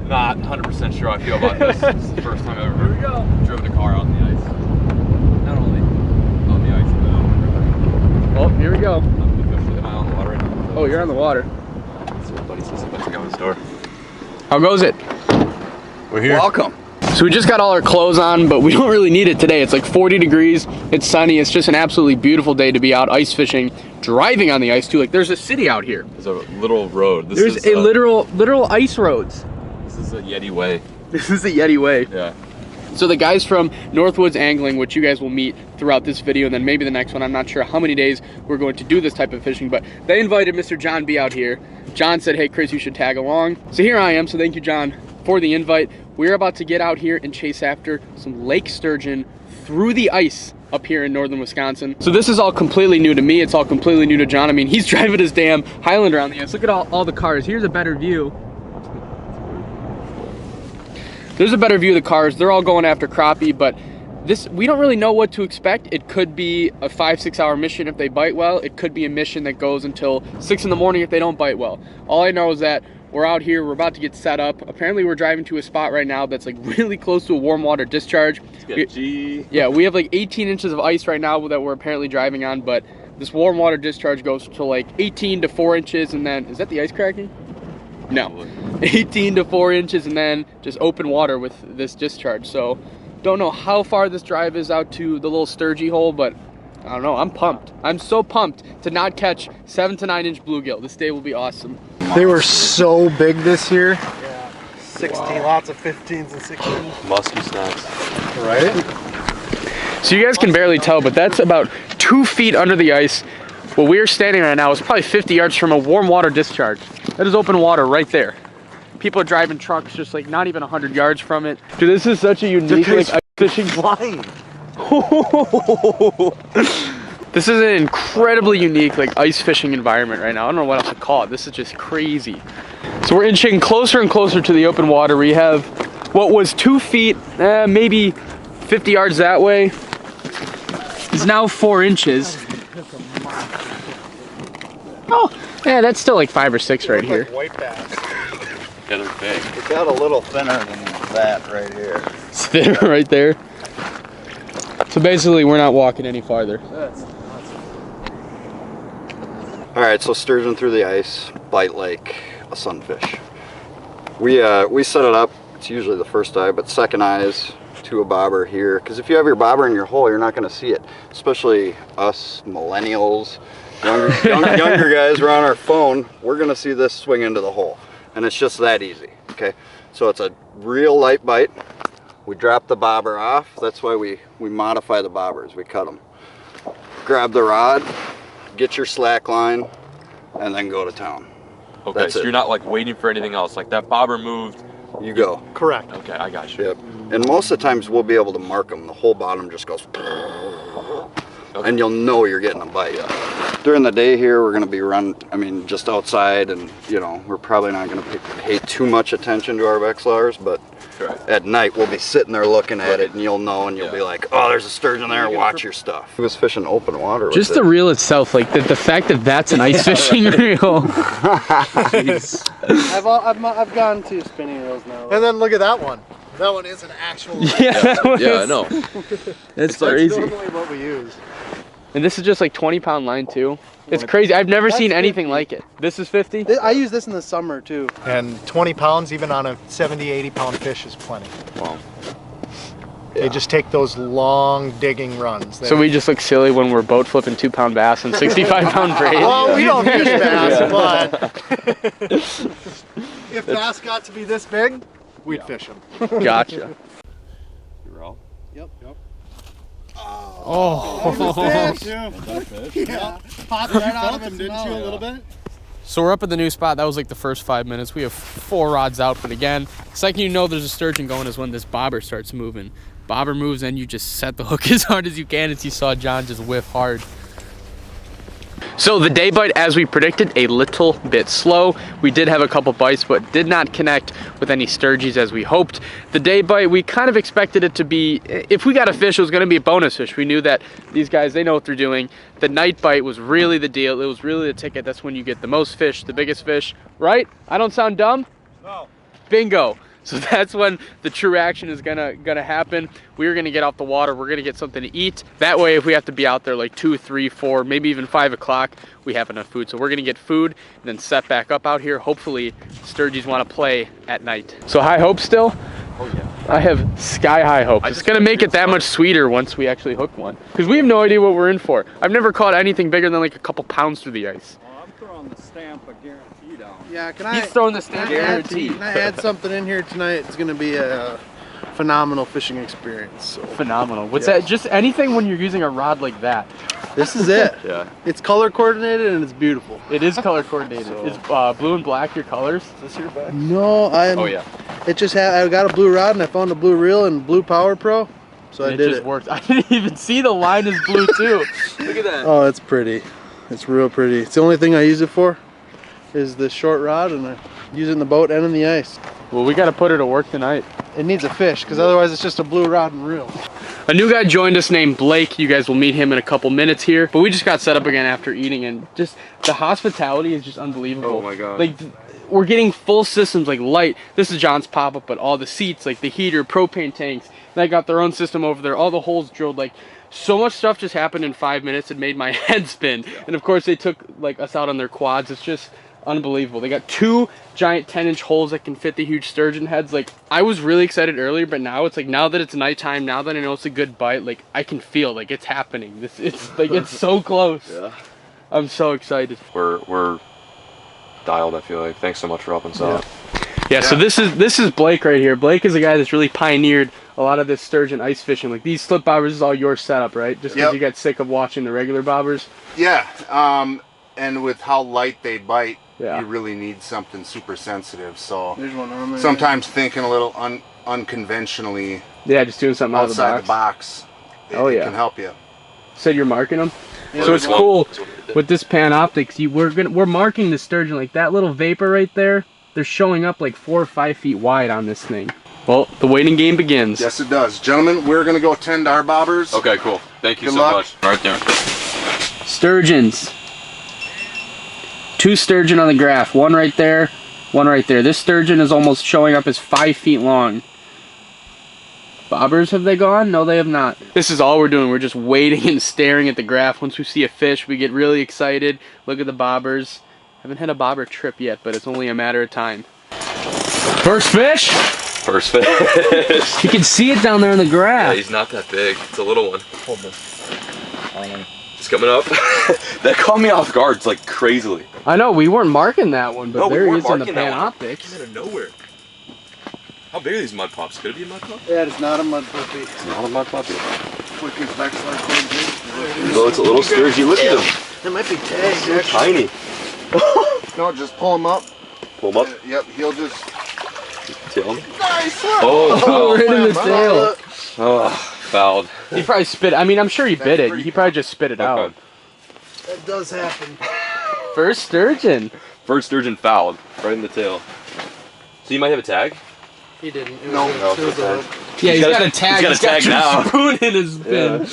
not 100% sure how I feel about this. This is the first time I've ever driven a car out on the ice. Not only on the ice, but on the river. Well, here we go. I'm officially, am I on the water right now? Oh, you're on the water. That's what buddy says about to go in the store. How goes it? We're here. Welcome. So we just got all our clothes on, but we don't really need it today. It's like 40 degrees, it's sunny, it's just an absolutely beautiful day to be out ice fishing, driving on the ice too. Like there's a city out here. There's a little road. There's a literal ice roads. This is a Yeti way. This is the Yeti way. Yeah. So the guys from Northwoods Angling, which you guys will meet throughout this video and then maybe the next one, I'm not sure how many days we're going to do this type of fishing, but they invited Mr. John B out here. John said, hey Chris, you should tag along. So here I am, so thank you John for the invite. We're about to get out here and chase after some lake sturgeon through the ice up here in northern Wisconsin. So this is all completely new to me. It's all completely new to John. I mean, he's driving his damn Highlander on the ice. Look at all the cars. Here's a better view. There's a better view of the cars. They're all going after crappie, but this, we don't really know what to expect. It could be a 5-6 hour mission if they bite well. It could be a mission that goes until 6 in the morning if they don't bite well. All I know is that we're out here, we're about to get set up. Apparently we're driving to a spot right now that's like really close to a warm water discharge. Yeah, we have like 18 inches of ice right now that we're apparently driving on, but this warm water discharge goes to like 18 to 4 inches and then, is that the ice cracking? No, 18 to 4 inches and then just open water with this discharge. So don't know how far this drive is out to the little sturgey hole, but I don't know, I'm pumped. I'm so pumped to not catch 7 to 9 inch bluegill. This day will be awesome. They were so big this year. Yeah, 16, lots of 15s and 16s. Musky snacks. Right? So you guys can barely tell, but that's about 2 feet under the ice. Where we're standing right now is probably 50 yards from a warm water discharge. That is open water right there. People are driving trucks just like not even 100 yards from it. Dude, this is such a unique like, ice fishing flying. This is an incredibly unique like ice fishing environment right now. I don't know what else to call it. This is just crazy. So we're inching closer and closer to the open water. We have what was 2 feet, maybe 50 yards that way. It's now 4 inches. Oh, yeah, that's still like 5 or 6 right here. Like white bass. Yeah, they're big. It got a little thinner than that right here. It's thinner right there. So basically, we're not walking any farther. All right, so sturgeon through the ice, bite like a sunfish. We set it up. It's usually the first eye, but second eyes to a bobber here. Because if you have your bobber in your hole, you're not going to see it. Especially us millennials, younger guys. We're on our phone. We're going to see this swing into the hole, and it's just that easy. Okay, so it's a real light bite. We drop the bobber off. That's why we modify the bobbers. We cut them. Grab the rod, get your slack line, and then go to town. Okay, That's so it. you're not like waiting for anything else. Like that bobber moved. You go. Correct. Okay, I got you. Yep. And most of the times we'll be able to mark them. The whole bottom just goes, Okay. and you'll know you're getting a bite. During the day here, we're going to be just outside, and you know, we're probably not going to pay too much attention to our Vexlars, but Correct. at night we'll be sitting there looking at it, and you'll know, and you'll be like, oh, there's a sturgeon there, watch your stuff. He was fishing open water with Just it. the reel itself, like the fact that that's an ice fishing reel. I've gone to spinning reels now. And then look at that one. That one is an actual. Yeah, Yeah, I know. It's That's crazy. normally what we use. And this is just like 20-pound line too. It's crazy. I've never seen anything like it. This is 50? I use this in the summer too. And 20 pounds, even on a 70, 80 pound fish, is plenty. Wow. They just take those long digging runs. So we just look silly when we're boat flipping 2-pound bass and 65-pound braid. Well, we don't fish bass, but if bass got to be this big, we'd fish them. Gotcha. You're all? Yep. Oh. Yeah. Popped right out of him, didn't you, a little bit? So we're up at the new spot. That was like the first 5 minutes. We have 4 rods out, but again, the second you know there's a sturgeon going is when this bobber starts moving. Bobber moves and you just set the hook as hard as you can, as you saw John just whiff hard. So the day bite, as we predicted, a little bit slow. We did have a couple bites, but did not connect with any sturgeons as we hoped. The day bite, we kind of expected it to be, if we got a fish, it was going to be a bonus fish. We knew that these guys, they know what they're doing. The night bite was really the deal. It was really the ticket. That's when you get the most fish, the biggest fish, right? I don't sound dumb? No. Bingo. So that's when the true action is gonna happen. We're gonna get off the water. We're gonna get something to eat. That way, if we have to be out there like 2, 3, 4, maybe even 5 o'clock, we have enough food. So we're gonna get food and then set back up out here. Hopefully, sturgeons want to play at night. So high hopes still. Oh yeah. I have sky high hopes. It's gonna make it that much sweeter once we actually hook one. Because we have no idea what we're in for. I've never caught anything bigger than like a couple pounds through the ice. Well, I'm throwing the stamp of guarantee down. Yeah, He's throwing the stamp guarantee. Can I add something in here tonight? It's gonna be a phenomenal fishing experience. So. Phenomenal. What's that? Just anything when you're using a rod like that. This is it. Yeah. It's color coordinated and it's beautiful. It is color coordinated. So- Is blue and black your colors? Is this your bag? No, Oh yeah. It just had. I got a blue rod and I found a blue reel and blue Power Pro, so I It did just it. works. I didn't even see the line is blue too. Look at that. Oh, it's pretty. It's real pretty. It's the only thing I use it for, is this short rod, and I use it in the boat and in the ice. Well, we got to put her to work tonight. It needs a fish, because otherwise it's just a blue rod and reel. A new guy joined us named Blake. You guys will meet him in a couple minutes here. But we just got set up again after eating, and just the hospitality is just unbelievable. Oh my God. Like, we're getting full systems, like light. This is John's pop-up, but all the seats, like the heater, propane tanks. They got their own system over there. All the holes drilled. Like, so much stuff just happened in 5 minutes. It made my head spin. And of course, they took like us out on their quads. It's just unbelievable. They got 2 giant 10-inch holes that can fit the huge sturgeon heads. Like, I was really excited earlier, but now it's like, now that it's nighttime, now that I know it's a good bite, like I can feel like it's happening. It's like it's so close. Yeah. I'm so excited. We're dialed, I feel like. Thanks so much for helping us out. Yeah, so this is Blake right here. Blake is a guy that's really pioneered a lot of this sturgeon ice fishing. Like, these slip bobbers is all your setup, right? Just because Yep. you got sick of watching the regular bobbers. Yeah, and with how light they bite, Yeah. you really need something super sensitive. So There's one on there. sometimes thinking a little unconventionally Yeah, just doing something out of outside the box. it Oh, yeah. can help you. Said you're marking them. Yeah, So it's there's one. cool with this pan optics. We're marking the sturgeon, like that little vapor right there. They're showing up like 4 or 5 feet wide on this thing. Well, the waiting game begins. Yes, it does. Gentlemen, we're going to go tend our bobbers. Okay, cool. Thank you Good so luck. much. Right there. Sturgeons. 2 sturgeon on the graph. 1 right there, 1 right there. This sturgeon is almost showing up as 5 feet long. Bobbers, have they gone? No, they have not. This is all we're doing. We're just waiting and staring at the graph. Once we see a fish, we get really excited. Look at the bobbers. Haven't had a bobber trip yet, but it's only a matter of time. First fish! First fish. You can see it down there in the Yeah, graph. he's not that big. It's a little one. He's coming up. That caught me off guard. It's like crazily. I know, we weren't marking that one, but No, we there he weren't is on the marking that pan one. optics. Came out of nowhere. How big are these mud pops? Could it be a mud pop? Yeah, it's not a mud puppy. It's not a mud puppy. Quickest backslide cord. Oh, it's a little sturgeon. Look at him. It might be tagged, actually. Tiny. No, just pull him up. Pull him up. Yep, he'll just... Tail him. Nice! Oh, Oh, right in the Bam, tail. oh, fouled. He probably spit. I mean, I'm sure he bit it. He probably just spit it out. Okay. That does happen. First sturgeon. First sturgeon fouled. Right in the tail. So you might have a tag? He didn't. It No. was, it was a, Yeah, he's got got a- a tag. he's got a tag your now. spoon in his bin.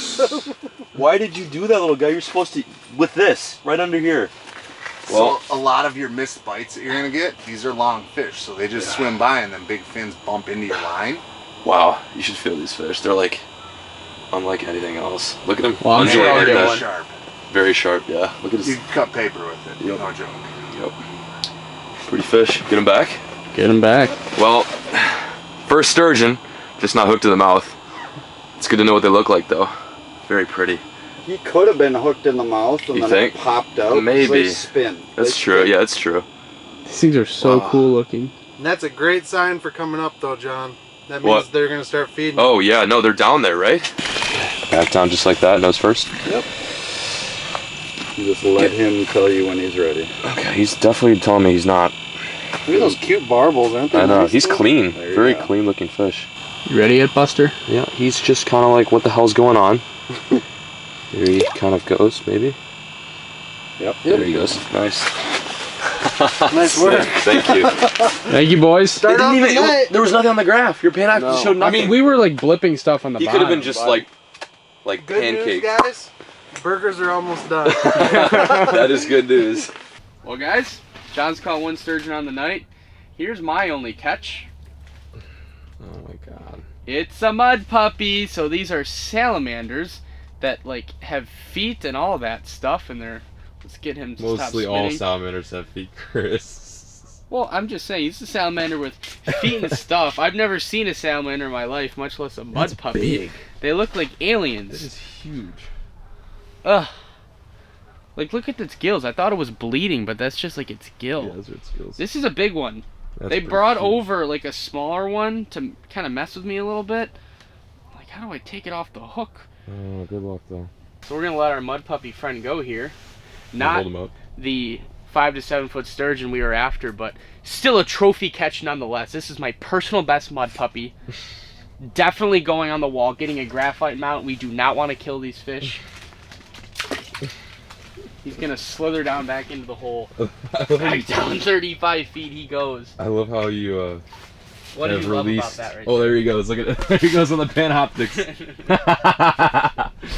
Why did you do that, little guy? You're supposed to... With this. Right under here. Well, So a lot of your missed bites that you're going to get, these are long fish. So they just swim by and then big fins bump into your line. wow. You should feel these fish. They're like... unlike anything else. Look at them. Well, I'm sure I'll undulating get like one. that. Sharp. Very sharp, yeah. Look at You this. can cut paper with it. Yep. No joke. Yep. Pretty fish. Get him back. Get him back. Well, first sturgeon, just not hooked to the mouth. It's good to know what they look like, though. Very pretty. He could have been hooked in the mouth and You then think? it popped out. Maybe. They spin. That's They true. spin. Yeah, that's true. These things are so Wow. cool looking. and that's a great sign for coming up, though, John. That means What? they're going to start feeding. Oh, yeah. No, they're down there, right? Back down just like that. Nose first. Yep. You just let him tell you when he's ready. Okay, he's definitely telling me he's not. Look at those cute barbels, aren't they? I know. nice He's though? clean. There you Very go. clean looking fish. You ready yet, Buster? Yeah, he's just kind of like, what the hell's going on? Here he kind of goes, maybe. Yep. There he goes. Nice. Nice work. Thank you. Thank you, boys. Start off the night. There was nothing on the graph. Your pan No. showed I nothing. mean, we were like blipping stuff on the He bottom. could have been just like Good pancake. news, guys. Burgers are almost done. That is good news. Well, guys, John's caught 1 sturgeon on the night. Here's my only catch. Oh my god. It's a mud puppy. So these are salamanders that like have feet and all that stuff, and they're. Let's get him to stop Mostly all spinning. salamanders have feet, Chris. Well, I'm just saying, he's a salamander with feet and stuff. I've never seen a salamander in my life, much less a mud puppy. Big. They look like aliens. This is huge. Ugh. Like, look at its gills. I thought it was bleeding, but that's just like its gill. Yeah, those are its gills. This is a big one. That's They pretty brought huge. over like a smaller one to kind of mess with me a little bit. Like, how do I take it off the hook? Oh, good luck though. So we're gonna let our mud puppy friend go here. Hold Not him up. the 5 to 7 foot sturgeon we were after, but still a trophy catch nonetheless. This is my personal best mud puppy. Definitely going on the wall, getting a graphite mount. We do not want to kill these fish. He's gonna slither down back into the hole. Back down 35 feet he goes. I love how you What do have you love released. about that right Oh, there he goes. Look at there he goes on the panoptics.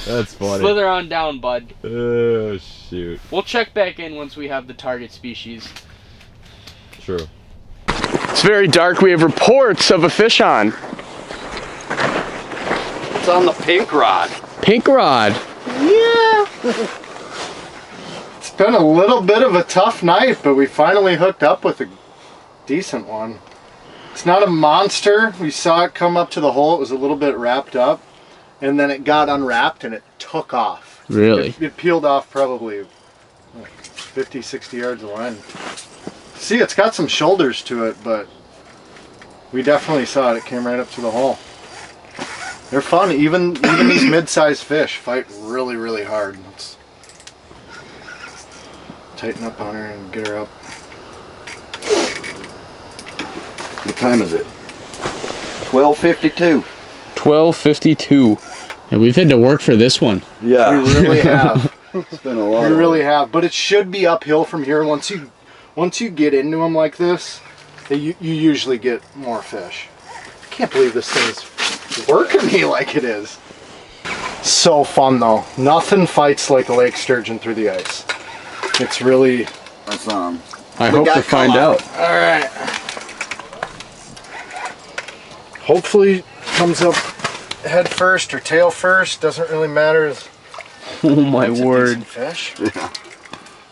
That's funny. Slither on down, bud. Oh shoot. We'll check back in once we have the target species. True. It's very dark. We have reports of a fish on. It's on the pink rod. Pink rod. Yeah. It's been a little bit of a tough night, but we finally hooked up with a decent one. It's not a monster. We saw it come up to the hole. It was a little bit wrapped up, and then it got unwrapped and it took off. Really? It peeled off probably 50, 60 yards away. See, it's got some shoulders to it, but we definitely saw it. It came right up to the hole. They're fun. Even these mid-sized fish fight really, really hard. Let's tighten up on her and get her up. What time is it? 12:52. 12:52. And we've had to work for this one. Yeah. We really have. It's been a lot. We really have. But it should be uphill from here. Once you get into them like this, you usually get more fish. I can't believe this thing's working me like it is. So fun though. Nothing fights like a lake sturgeon through the ice. It's really. That's I hope to find out. All right. Hopefully comes up head first or tail first. Doesn't really matter. Oh my It's a word. decent fish. Yeah.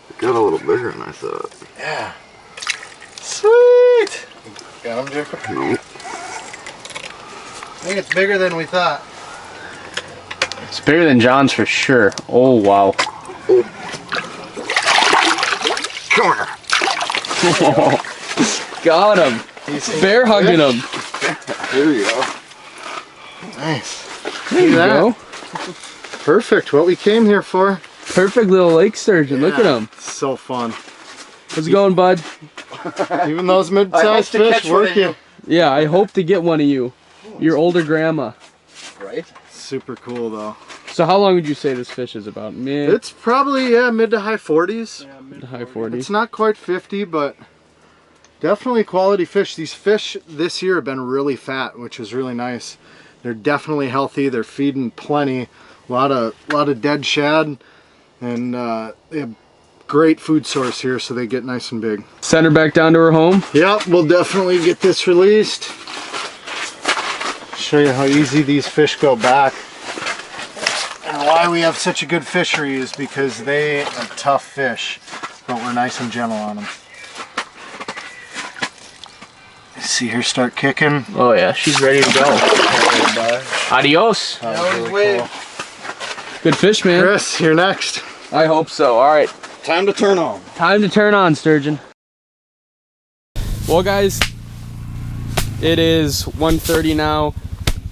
It got a little bigger than I thought. Yeah. Sweet. Got him, Jacob. Nope. I think it's bigger than we thought. It's bigger than John's for sure. Oh wow. Come here. Got him. He's Bear hugging him. There you go. Nice. There you go. Perfect. What we came here for. Perfect little lake sturgeon. Look at him. So fun. How's it going, bud? Even those I mid-sized hope to fish catch one work of you. you. Yeah, I hope to get one of you. Your older grandma. Right? Super cool though. So how long would you say this fish is about? Mid It's probably mid to high 40s. to high 40s. It's not quite 50, but definitely quality fish. These fish this year have been really fat, which is really nice. They're definitely healthy. They're feeding plenty. A lot of dead shad, and they have great food source here, so they get nice and big. Send her back down to her home. Yep, we'll definitely get this released. Show you how easy these fish go back. And why we have such a good fishery is because they are tough fish, but we're nice and gentle on them. See her start kicking. Oh yeah, she's ready to go. Adios. That was really cool. Good fish, man. Chris, you're next. I hope so. All right. Time to turn on. Time to turn on, sturgeon. Well, guys, it is 1:30 now,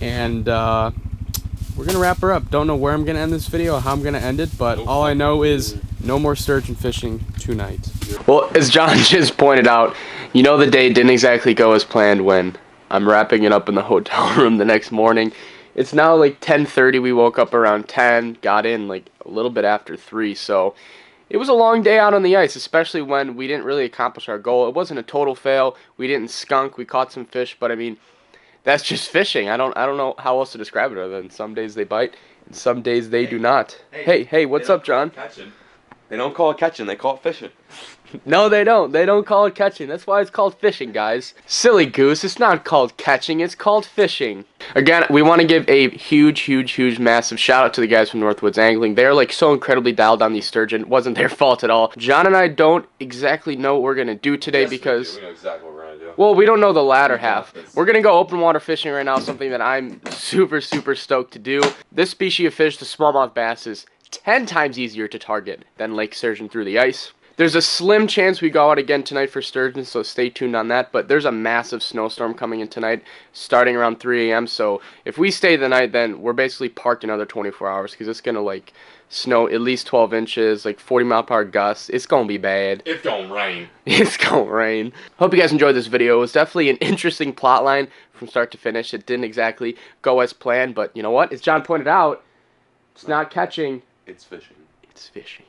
and we're gonna wrap her up. Don't know where I'm gonna end this video, how I'm gonna end it, but all I know is no more sturgeon fishing tonight. Well, as John just pointed out, you know the day didn't exactly go as planned when I'm wrapping it up in the hotel room the next morning. It's now like 10:30. We woke up around 10, got in like a little bit after 3, so it was a long day out on the ice, especially when we didn't really accomplish our goal. It wasn't a total fail. We didn't skunk. We caught some fish, but I mean, that's just fishing. I don't know how else to describe it other than some days they bite and some days they do not. Hey, what's up, John? They don't call it catching, they call it fishing. No, they don't. They don't call it catching. That's why it's called fishing, guys. Silly goose. It's not called catching. It's called fishing. Again, we want to give a huge, massive shout out to the guys from Northwoods Angling. They're like so incredibly dialed on these sturgeon. It wasn't their fault at all. John and I don't exactly know what we're going to do today Yes, because... we know exactly what we're going to do. Well, we don't know the latter half. We're going to go open water fishing right now, something that I'm super stoked to do. This species of fish, the smallmouth bass, is 10 times easier to target than lake sturgeon through the ice. There's a slim chance we go out again tonight for sturgeon, so stay tuned on that. But there's a massive snowstorm coming in tonight, starting around 3 a.m. So if we stay the night, then we're basically parked another 24 hours because it's going to, like, snow at least 12 inches, like 40-mile-per-hour gusts. It's going to be bad. It's going to rain. It's going to rain. Hope you guys enjoyed this video. It was definitely an interesting plot line from start to finish. It didn't exactly go as planned, but you know what? As John pointed out, it's not catching. It's fishing. It's fishing.